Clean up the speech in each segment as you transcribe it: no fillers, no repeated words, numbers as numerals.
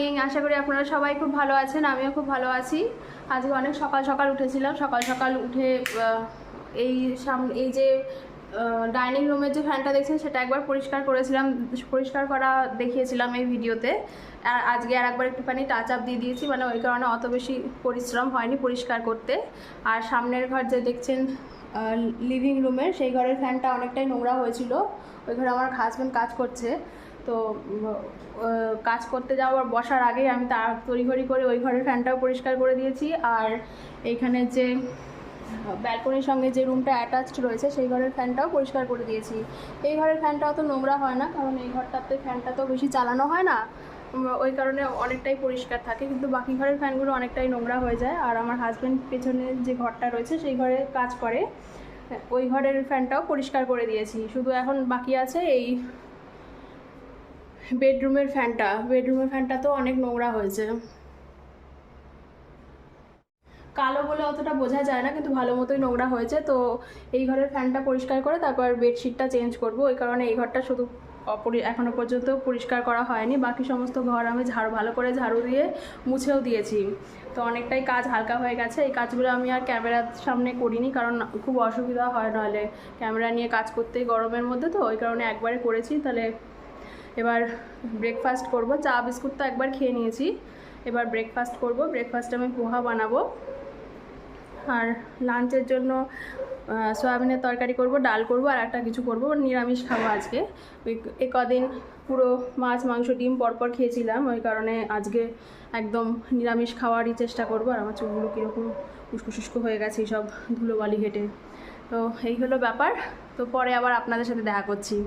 Morning, আশা করি আপনারা সবাই খুব ভালো আছেন। আমিও খুব ভালো আছি। আজকে অনেক সকাল সকাল উঠেছিলাম। সকাল সকাল উঠে এই যে ডাইনিং রুমের যে ফ্যানটা দেখছেন সেটা একবার পরিষ্কার করেছিলাম, পরিষ্কার করা দেখিয়েছিলাম এই ভিডিওতে। আর আজকে আর একবার একটুখানি টাচ আপ দিয়ে দিয়েছি, মানে ওই কারণে অত বেশি পরিশ্রম হয়নি পরিষ্কার করতে। আর সামনের ঘর যে দেখছেন লিভিং রুমের, সেই ঘরের ফ্যানটা অনেকটাই নোংরা হয়েছিল। ওই ঘরে আমার হাজব্যান্ড কাজ করছে, তো কাজ করতে যাওয়ার বসার আগেই আমি তড়িঘড়ি করে ওই ঘরের ফ্যানটাও পরিষ্কার করে দিয়েছি। আর এইখানে যে ব্যালকনির সঙ্গে যে রুমটা অ্যাটাচড রয়েছে সেই ঘরের ফ্যানটাও পরিষ্কার করে দিয়েছি। এই ঘরের ফ্যানটা অত নোংরা হয় না, কারণ এই ঘরটাতে ফ্যানটা তো বেশি চালানো হয় না, ওই কারণে অনেকটাই পরিষ্কার থাকে। কিন্তু বাকি ঘরের ফ্যানগুলো অনেকটাই নোংরা হয়ে যায়। আর আমার হাজব্যান্ড পেছনে যে ঘরটা রয়েছে সেই ঘরে কাজ করে, ওই ঘরের ফ্যানটাও পরিষ্কার করে দিয়েছি। শুধু এখন বাকি আছে এই বেডরুমের ফ্যানটা তো অনেক নোংরা হয়েছে। কালো বলে অতটা বোঝা যায় না, কিন্তু ভালো মতোই নোংরা হয়েছে। তো এই ঘরের ফ্যানটা পরিষ্কার করে তারপর বেডশিটটা চেঞ্জ করব। ওই কারণে এই ঘরটা শুধু এখনও পর্যন্ত পরিষ্কার করা হয়নি। বাকি সমস্ত ঘর আমি ভালো করে ঝাড়ু দিয়ে মুছেও দিয়েছি। তো অনেকটাই কাজ হালকা হয়ে গেছে। এই কাজগুলো আমি আর ক্যামেরার সামনে করিনি, কারণ খুব অসুবিধা হয়, নাহলে ক্যামেরা নিয়ে কাজ করতে গরমের মধ্যে, তো ওই কারণে একবারে করেছি। তাহলে এবার ব্রেকফাস্ট করব। চা বিস্কুট তো একবার খেয়ে নিয়েছি, এবার ব্রেকফাস্ট করব। ব্রেকফাস্টে আমি পোহা বানাবো, আর লাঞ্চের জন্য সয়াবিনের তরকারি করব, ডাল করব, আর একটা কিছু করব। নিরামিষ খাবো আজকে। এ কদিন পুরো মাছ মাংস ডিম পরপর খেয়েছিলাম, ওই কারণে আজকে একদম নিরামিষ খাওয়ারই চেষ্টা করব। আর আমার চুলগুলো কীরকম উস্কো হয়ে গেছে সব ধুলোবালি ঘেটে। তো এই হলো ব্যাপার। তো পরে আবার আপনাদের সাথে দেখা করছি।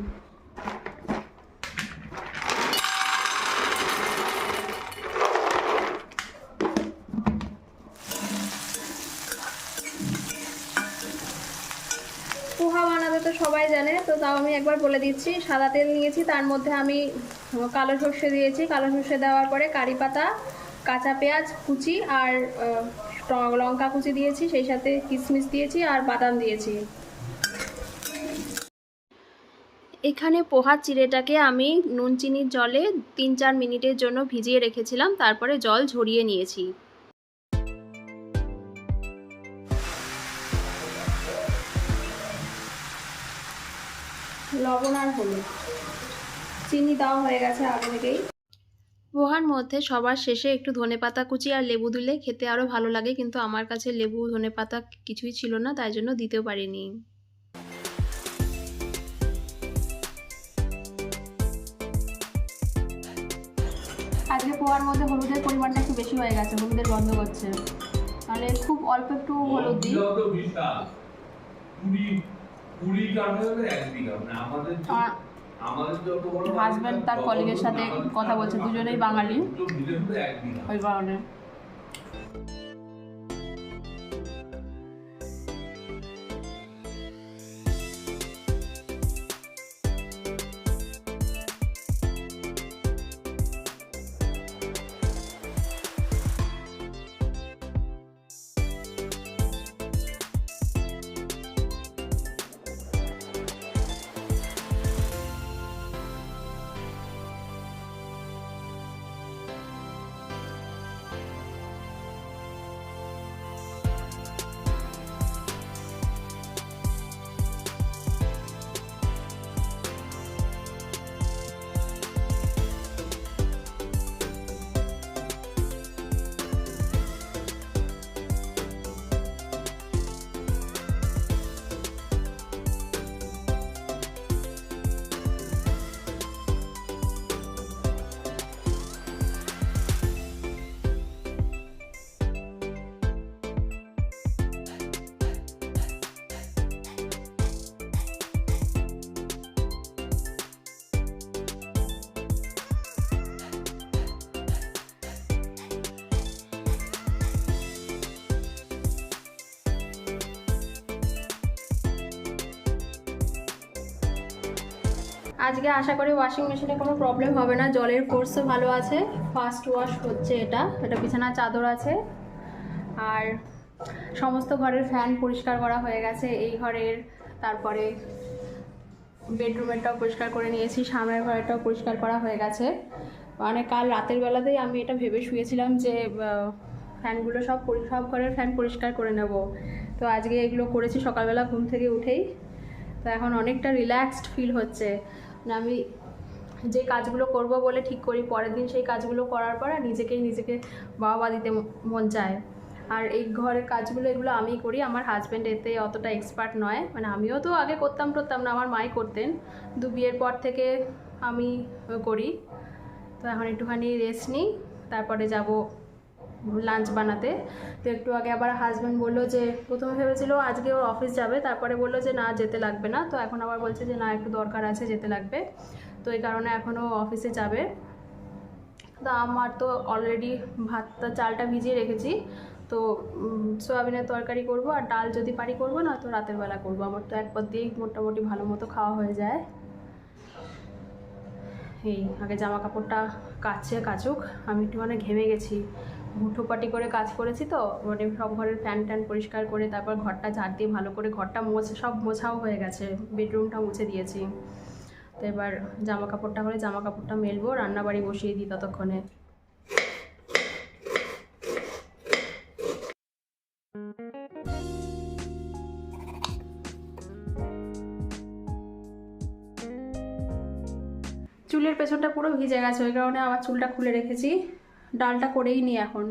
পোহা বানাতে তো সবাই জানে, তো তাও আমি একবার বলে দিচ্ছি। সাদা তেল নিয়েছি, তার মধ্যে আমি কালো সর্ষে দিয়েছি। কালো সর্ষে দেওয়ার পরে কারি পাতা, কাঁচা পেঁয়াজ কুচি আর লঙ্কা কুচি দিয়েছি, সেই সাথে কিশমিশ দিয়েছি আর বাদাম দিয়েছি। এখানে পোহা চিড়েটাকে আমি নুন চিনির জলে 3-4 মিনিটের জন্য ভিজিয়ে রেখেছিলাম, তারপরে জল ঝরিয়ে নিয়েছি। লবণ আর হলুদ, চিনি দেওয়া হয়ে গেছে আগে থেকেই। পোহার মধ্যে সবার শেষে একটু ধনেপাতা কুচি আর লেবু দিলে খেতে আরও ভালো লাগে, কিন্তু আমার কাছে লেবু ধনেপাতা কিছুই ছিল না, তাই জন্য দিতেও পারিনি। আজকে পোহার মধ্যে হলুদের পরিমাণটা একটু বেশি হয়ে গেছে, হলুদের গন্ধ করছে। তাহলে খুব অল্প একটু হলুদ দিই। হাজব্যান্ড তার কলিগের সাথে কথা বলছে, দুজনেই বাঙালি, ওই কারণে। আজকে আশা করি ওয়াশিং মেশিনে কোনো প্রবলেম হবে না, জলের ফোর্সও ভালো আছে, ফাস্ট ওয়াশ হচ্ছে। এটা বিছানার চাদর আছে। আর সমস্ত ঘরের ফ্যান পরিষ্কার করা হয়ে গেছে, এই ঘরের, তারপরে বেডরুমেরটাও পরিষ্কার করে নিয়েছি, সামনের ঘরেরটাও পরিষ্কার করা হয়ে গেছে। মানে কাল রাতের বেলাতেই আমি এটা ভেবে শুয়েছিলাম যে ফ্যানগুলো সব ঘরের ফ্যান পরিষ্কার করে নেব। তো আজকে এগুলো করেছি সকালবেলা ঘুম থেকে উঠেই। তো এখন অনেকটা রিল্যাক্সড ফিল হচ্ছে। মানে আমি যে কাজগুলো করব বলে ঠিক করি, পরের দিন সেই কাজগুলো করার পর নিজেকে বাবা দিতে মন চায়। আর এই ঘরের কাজগুলো এগুলো আমিই করি, আমার হাজব্যান্ড এতে অতটা এক্সপার্ট নয়। মানে আমিও তো আগে করতাম না, আমার মাই করতেন, কিন্তু বিয়ের পর থেকে আমি করি। তো এখন একটুখানি রেস্ট নিই, তারপরে যাব লাঞ্চ বানাতে। তো একটু আগে আবার হাজব্যান্ড বললো যে, প্রথমে ভেবেছিল আজকে ওর অফিস যাবে, তারপরে বললো যে না যেতে লাগবে না। তো এখন আবার বলছে যে না একটু দরকার আছে, যেতে লাগবে। তো এই কারণে এখনও অফিসে যাবে। তো আমার তো অলরেডি ভাতটা চালটা ভিজিয়ে রেখেছি। তো সয়াবিনের তরকারি করব, আর ডাল যদি পারি করব, না তো রাতের বেলা করব। আমার তো একবার দিয়েই মোটামুটি ভালো মতো খাওয়া হয়ে যায়। এই আগে জামা কাপড়টা কাচুক, আমি একটু মানে ঘেমে গেছি, মুঠোপাটি করে কাজ করেছি। তো মানে সব ঘরের ফ্যান পরিষ্কার করে তারপর ঘরটা ঝাড় দিয়ে ভালো করে ঘরটা সব মোছাও হয়ে গেছে, বেডরুমটা মুছে দিয়েছি। তো এবার জামা কাপড়টা মেলবো, রান্নাবাড়ি বসিয়ে দিই ততক্ষণে। চুলের পেছনটা পুরো ভিজে গেছে, ওই কারণে আবার চুলটা খুলে রেখেছি। ডালটা করেই নিই এখন।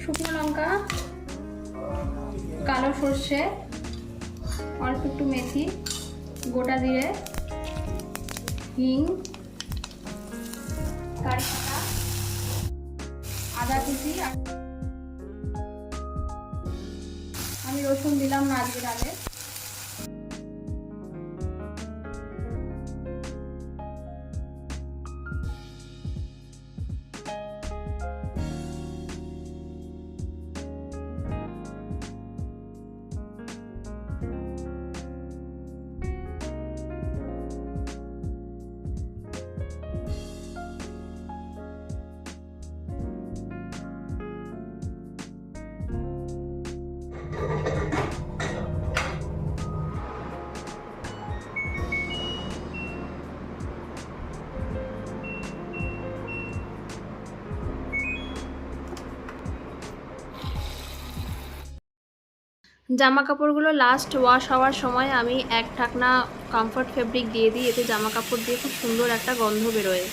শুকনো লঙ্কা, কালো সর্ষে, অল্প একটু মেথি, গোটা জিরে, হিং, কারি পাতা, আদা কুচি। আমি রসুন দিলাম না আজকে ডালে। জামা কাপড়গুলো লাস্ট ওয়াশ হওয়ার সময় আমি এক ঢাকনা কমফর্ট ফেব্রিক দিয়ে দিই, এতে জামা কাপড় দিয়ে খুব সুন্দর একটা গন্ধ বেরোয়।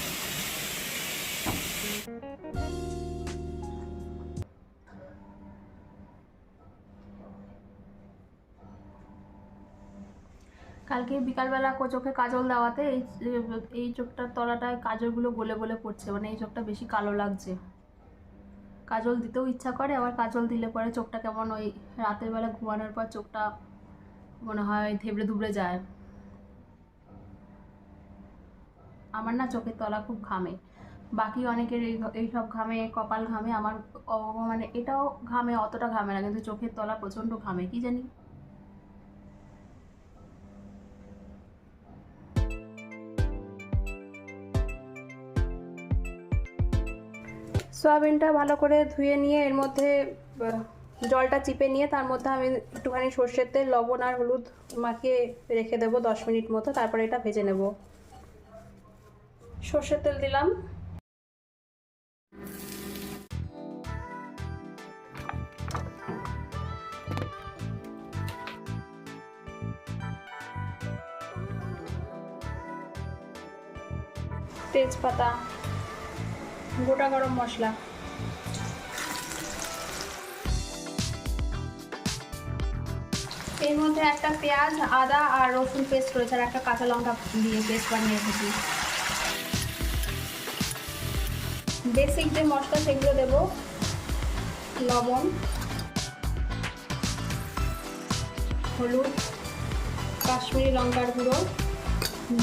কালকে বিকালবেলা চোখে কাজল দেওয়াতে এই চোখটার তলাটায় কাজলগুলো গলে গলে পড়ছে, মানে এই চোখটা বেশি কালো লাগছে। কাজল দিতেও ইচ্ছা করে, আবার কাজল দিলে পরে চোখটা কেমন ওই রাতের বেলা ঘুমানোর পর চোখটা মনে হয় ধেবড়ে ধুবড়ে যায়। আমার না চোখের তলা খুব ঘামে, বাকি অনেকের এই সব ঘামে, কপাল ঘামে, আমার মানে এটাও ঘামে, অতটা ঘামে না, কিন্তু চোখের তলা প্রচণ্ড ঘামে, কি জানি। সয়াবিনটা ভালো করে ধুয়ে নিয়ে এর মধ্যে জলটা চিপে নিয়ে তার মধ্যে আমি একটুখানি সর্ষের তেল, লবণ আর হলুদ মাখিয়ে রেখে দেবো 10 মিনিট মতো, তারপরে এটা ভেজে নেব। সর্ষের তেল দিলাম, তেজপাতা, গোটা গরম মশলা, এর মধ্যে একটা পেঁয়াজ, আদা আর রসুন পেস্ট রয়েছে, আর একটা কাঁচা লঙ্কা দিয়ে পেস্ট বানিয়ে রেখেছি। বেসিক যে মশলা সেগুলো দেবো, লবণ, হলুদ, কাশ্মীরি লঙ্কার গুঁড়ো,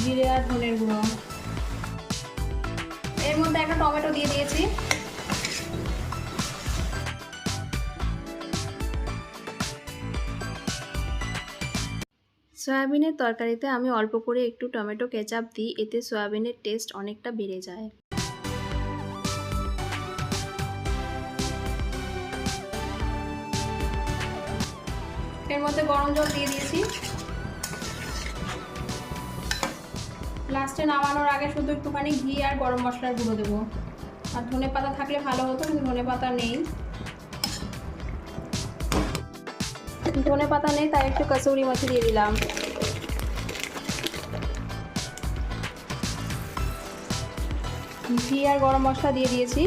জিরে আর ধনের গুঁড়ো। এর মধ্যে একটা টমেটো দিয়ে দিয়েছি। সয়াবিনের তরকারিতে আমি অল্প করে একটু টমেটো কেচাপ দিই, এতে সয়াবিনের টেস্ট অনেকটা বেড়ে যায়। এর মধ্যে গরম জল দিয়ে দিয়েছি। লাস্টে নামানোর আগে শুধু একটুখানি ঘি আর গরম মশলার গুঁড়ো দেবো। আর ধনে পাতা থাকলে ভালো হতো, কিন্তু ধনে পাতা নেই। ধনে পাতা নেই, তাই একটু কসুরি মেথি দিয়ে দিলাম। ঘি আর গরম মশলা দিয়ে দিয়েছি।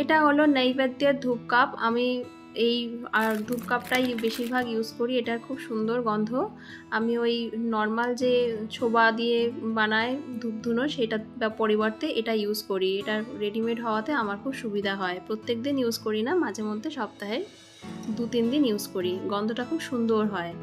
এটা হলো নৈবেদ্যের ধূপ কাপ। আমি এই ধূপ কাপটাই বেশিরভাগ ইউজ করি। এটার খুব সুন্দর গন্ধ। আমি ওই নর্মাল যে ছোবা দিয়ে বানায় ধূপধুনো সেটা পরিবর্তে এটা ইউজ করি। এটা রেডিমেড হওয়াতে আমার খুব সুবিধা হয়। প্রত্যেক দিন ইউজ করি না, মাঝে মধ্যে সপ্তাহে 2-3 দিন ইউজ করি। গন্ধটা খুব সুন্দর হয়।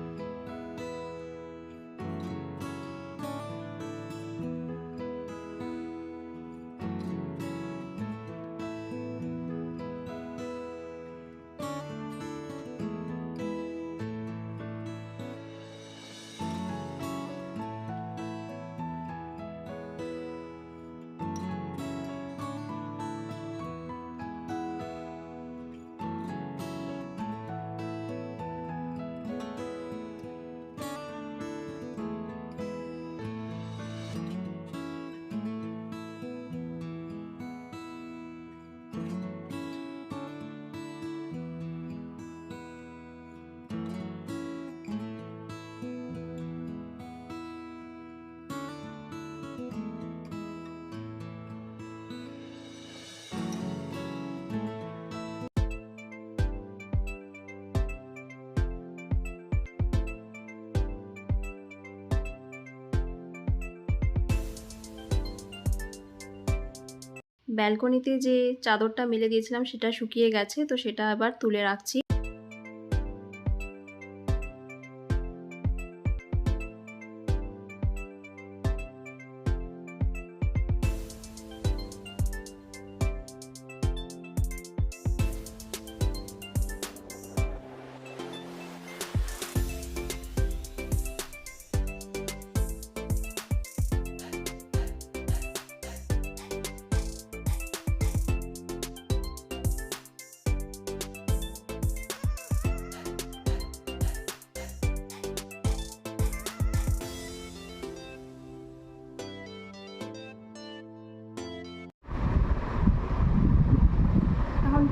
ব্যালকনিতে যে চাদরটা মেলে দিয়েছিলাম সেটা শুকিয়ে গেছে, তো সেটা আবার তুলে রাখছি।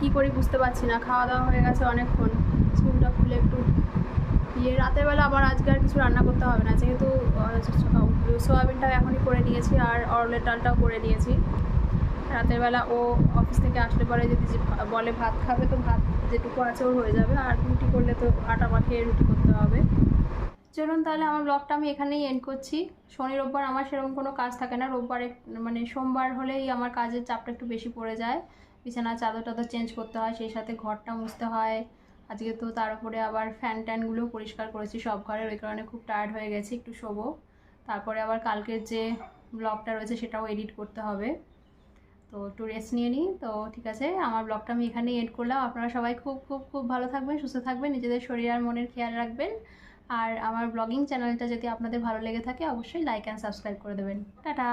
কি করি বুঝতে পারছি না। খাওয়া দাওয়া হয়ে গেছে অনেকক্ষণ। স্কুলটা খুলে একটু রাতের বেলা আবার আজকে আর কিছু রান্না করতে হবে না, যেহেতু সোয়াবিনটাও এখনই করে নিয়েছি আর অরলের ডালটাও করে নিয়েছি। রাতের বেলা ও অফিস থেকে আসলে পরে যদি বলে ভাত খাবে, তো ভাত যেটুকু আছে ওর হয়ে যাবে। আর রুটি করলে তো আটা মাখিয়ে রুটি করতে হবে। চলুন তাহলে আমার ব্লগটা আমি এখানেই এন্ড করছি। শনি রোববার আমার সেরকম কোনো কাজ থাকে না। রোববারে মানে সোমবার হলেই আমার কাজের চাপটা একটু বেশি পড়ে যায়। বিছানার চাদর টাদর চেঞ্জ করতে হয়, সেই সাথে ঘরটা মুছতে হয়। আজকে তো তার উপরে আবার ফ্যান ট্যানগুলোও পরিষ্কার করেছি সব ঘরের, ওই কারণে খুব টায়ার্ড হয়ে গেছি, একটু শোবো। তারপরে আবার কালকের যে ব্লগটা রয়েছে সেটাও এডিট করতে হবে, তো একটু রেস্ট নিয়ে নিই। তো ঠিক আছে, আমার ব্লগটা আমি এখানেই এন্ড করলাম। আপনারা সবাই খুব খুব খুব ভালো থাকবেন, সুস্থ থাকবেন, নিজেদের শরীর আর মনের খেয়াল রাখবেন। আর আমার ব্লগিং চ্যানেলটা যদি আপনাদের ভালো লেগে থাকে অবশ্যই লাইক অ্যান্ড সাবস্ক্রাইব করে দেবেন। টাটা।